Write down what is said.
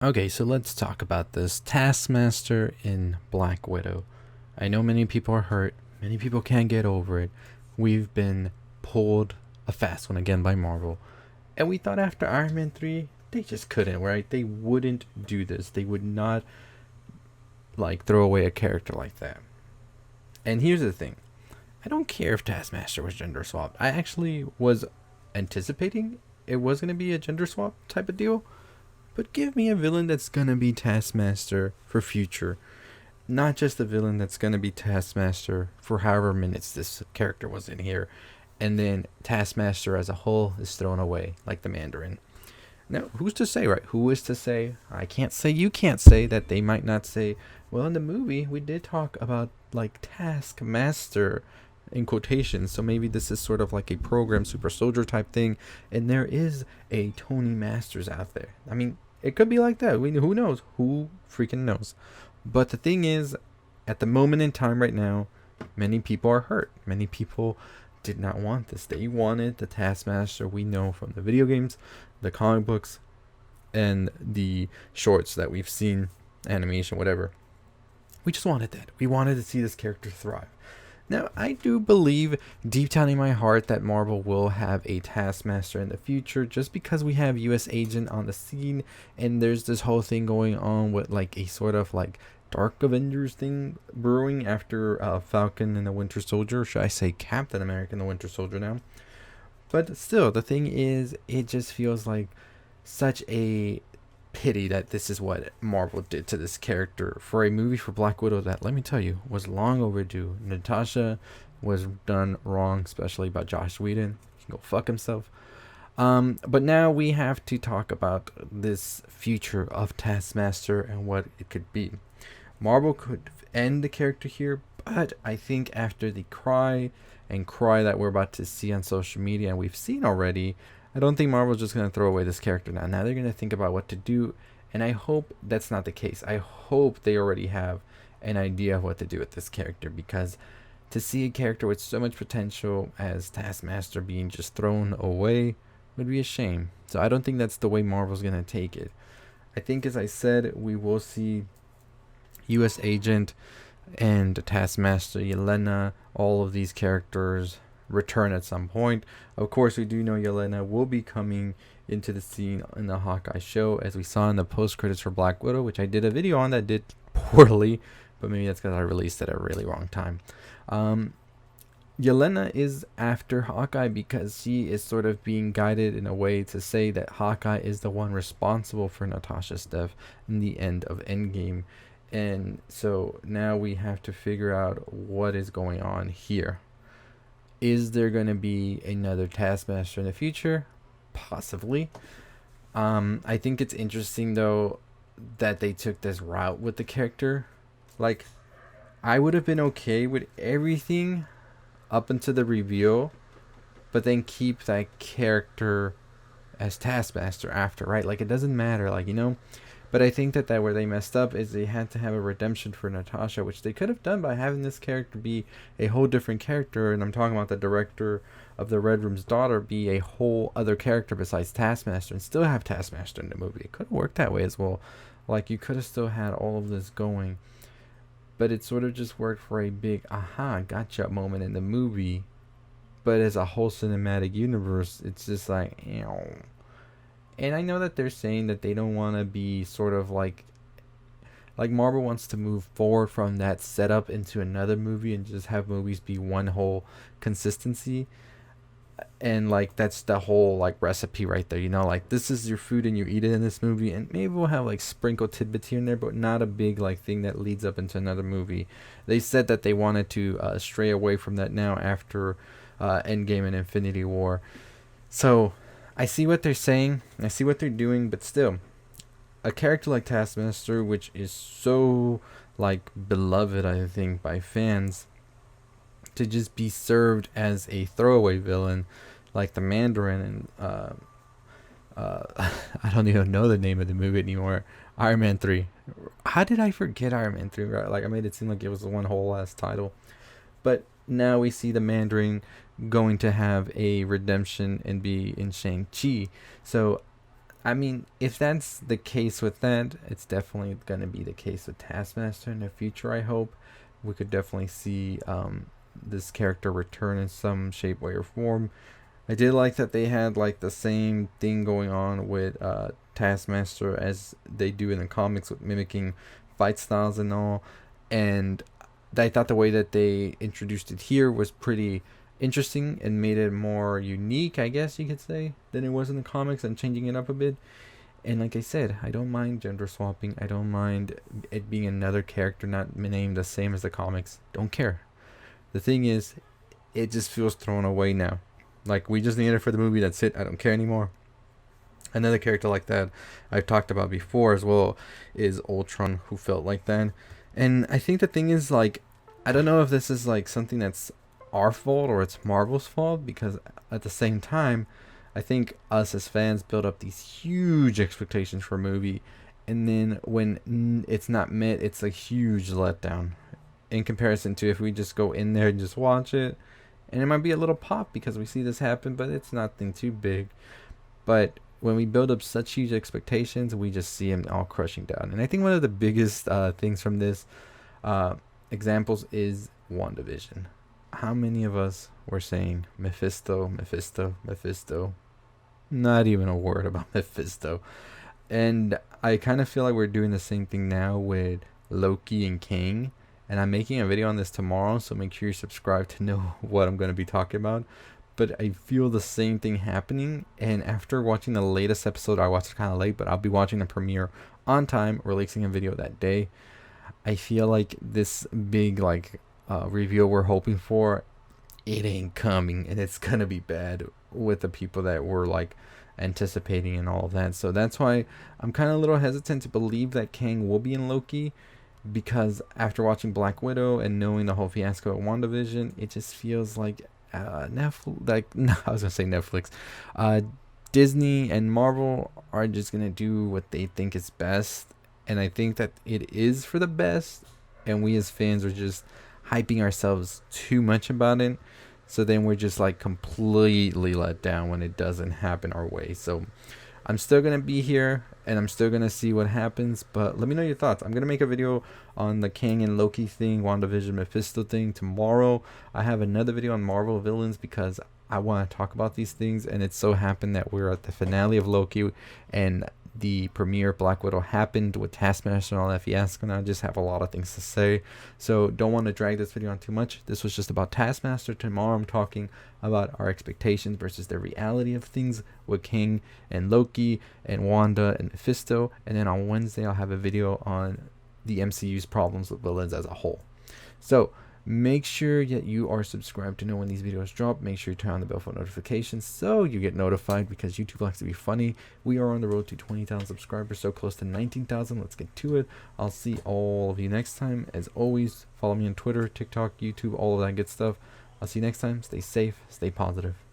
Okay, so let's talk about this Taskmaster in Black Widow. I know many people are hurt, many people can't get over it. We've been pulled a fast one again by Marvel. And we thought after Iron Man 3, they just couldn't, right? They wouldn't do this. They would not throw away a character like that. And here's the thing. I don't care if Taskmaster was gender swapped. I actually was anticipating it was going to be a gender swap type of deal. But give me a villain that's gonna be Taskmaster for future. Not just a villain that's gonna be Taskmaster for however minutes this character was in here. And then Taskmaster as a whole is thrown away, like the Mandarin. Now, who's to say, right? Who is to say? I can't say, you can't say that they might not say, well, in the movie, we did talk about, Taskmaster in quotations. So maybe this is sort of like a program super soldier type thing. And there is a Tony Masters out there. I mean, it could be like that. Who knows? Who freaking knows? But the thing is, at the moment in time right now, many people are hurt. Many people did not want this. They wanted the Taskmaster we know from the video games, the comic books, and the shorts that we've seen, animation, whatever. We just wanted that. We wanted to see this character thrive. Now, I do believe deep down in my heart that Marvel will have a Taskmaster in the future just because we have US Agent on the scene and there's this whole thing going on with a sort of Dark Avengers thing brewing after Falcon and the Winter Soldier. Should I say Captain America and the Winter Soldier now? But still, the thing is, it just feels like such a pity that this is what Marvel did to this character for a movie for Black Widow that, let me tell you, was long overdue. Natasha was done wrong, especially by Josh Whedon. He can go fuck himself. But now we have to talk about this future of Taskmaster and what it could be. Marvel could end the character here, but I think after the cry that we're about to see on social media and we've seen already, I don't think Marvel's just going to throw away this character now. Now they're going to think about what to do, and I hope that's not the case. I hope they already have an idea of what to do with this character, because to see a character with so much potential as Taskmaster being just thrown away would be a shame. So I don't think that's the way Marvel's going to take it. I think, as I said, we will see US Agent and Taskmaster, Yelena, all of these characters return at some point. Of course, we do know Yelena will be coming into the scene in the Hawkeye show, as we saw in the post credits for Black Widow, which I did a video on that did poorly, but maybe that's because I released it at a really wrong time. Yelena is after Hawkeye because she is sort of being guided in a way to say that Hawkeye is the one responsible for Natasha's death in the end of Endgame. And so now we have to figure out what is going on here. Is there going to be another Taskmaster in the future? Possibly. I think it's interesting, though, that they took this route with the character. I would have been okay with everything up until the reveal, but then keep that character as Taskmaster after, right? It doesn't matter, But I think that where they messed up is they had to have a redemption for Natasha, which they could have done by having this character be a whole different character. And I'm talking about the director of the Red Room's daughter be a whole other character besides Taskmaster, and still have Taskmaster in the movie. It could have worked that way as well. You could have still had all of this going. But it sort of just worked for a big aha, gotcha moment in the movie. But as a whole cinematic universe, it's just ew. And I know that they're saying that they don't want to be sort of like Marvel wants to move forward from that setup into another movie and just have movies be one whole consistency. And that's the whole recipe right there, this is your food and you eat it in this movie, and maybe we'll have sprinkled tidbits here and there, but not a big thing that leads up into another movie. They said that they wanted to stray away from that now after Endgame and Infinity War. So I see what they're saying, I see what they're doing, but still, a character like Taskmaster, which is so beloved, I think, by fans, to just be served as a throwaway villain like the Mandarin and I don't even know the name of the movie anymore. Iron Man 3. How did I forget Iron Man 3? Right? I made it seem like it was one whole last title. But now we see the Mandarin going to have a redemption and be in Shang-Chi. So I mean, if that's the case with that, it's definitely going to be the case with Taskmaster in the future, I hope. We could definitely see this character return in some shape, way, or form. I did like that they had like the same thing going on with Taskmaster as they do in the comics with mimicking fight styles and all. And I thought the way that they introduced it here was pretty interesting and made it more unique, I guess you could say, than it was in the comics, and changing it up a bit. And like I said, I don't mind gender swapping. I don't mind it being another character not named the same as the comics. Don't care. The thing is, it just feels thrown away now. Like, we just need it for the movie. That's it. I don't care anymore. Another character like that I've talked about before as well is Ultron, who felt like that. And I think the thing is, like, I don't know if this is like something that's our fault or it's Marvel's fault, because at the same time, I think us as fans build up these huge expectations for a movie, and then when it's not met, it's a huge letdown in comparison to if we just go in there and just watch it. And it might be a little pop because we see this happen, but it's nothing too big. But when we build up such huge expectations, we just see them all crushing down. And I think one of the biggest things from this uh, examples is WandaVision. How many of us were saying Mephisto, Mephisto, Mephisto? Not even a word about Mephisto. And I kind of feel like we're doing the same thing now with Loki and King. And I'm making a video on this tomorrow, so make sure you subscribe to know what I'm going to be talking about. But I feel the same thing happening. And after watching the latest episode, I watched it kind of late, but I'll be watching the premiere on time, releasing a video that day. I feel like this big reveal we're hoping for, it ain't coming, and it's gonna be bad with the people that were like anticipating and all of that. So that's why I'm kind of a little hesitant to believe that Kang will be in Loki, because after watching Black Widow and knowing the whole fiasco at WandaVision, it just feels like Netflix, like no, I was gonna say Netflix, Disney and Marvel are just gonna do what they think is best, and I think that it is for the best, and we as fans are just hyping ourselves too much about it, so then we're just like completely let down when it doesn't happen our way. So I'm still gonna be here and I'm still gonna see what happens, but let me know your thoughts. I'm gonna make a video on the Kang and Loki thing, WandaVision, Mephisto thing tomorrow. I have another video on Marvel villains because I want to talk about these things, and it so happened that we're at the finale of Loki and the premiere of Black Widow happened with Taskmaster and all that fiasco, and I just have a lot of things to say, so don't want to drag this video on too much. This was just about Taskmaster. Tomorrow I'm talking about our expectations versus the reality of things with King and Loki and Wanda and Mephisto, and then on Wednesday I'll have a video on the MCU's problems with villains as a whole. So make sure that you are subscribed to know when these videos drop. Make sure you turn on the bell for notifications so you get notified, because YouTube likes to be funny. We are on the road to 20,000 subscribers, so close to 19,000. Let's get to it. I'll see all of you next time. As always, follow me on Twitter, TikTok, YouTube, all of that good stuff. I'll see you next time. Stay safe, stay positive.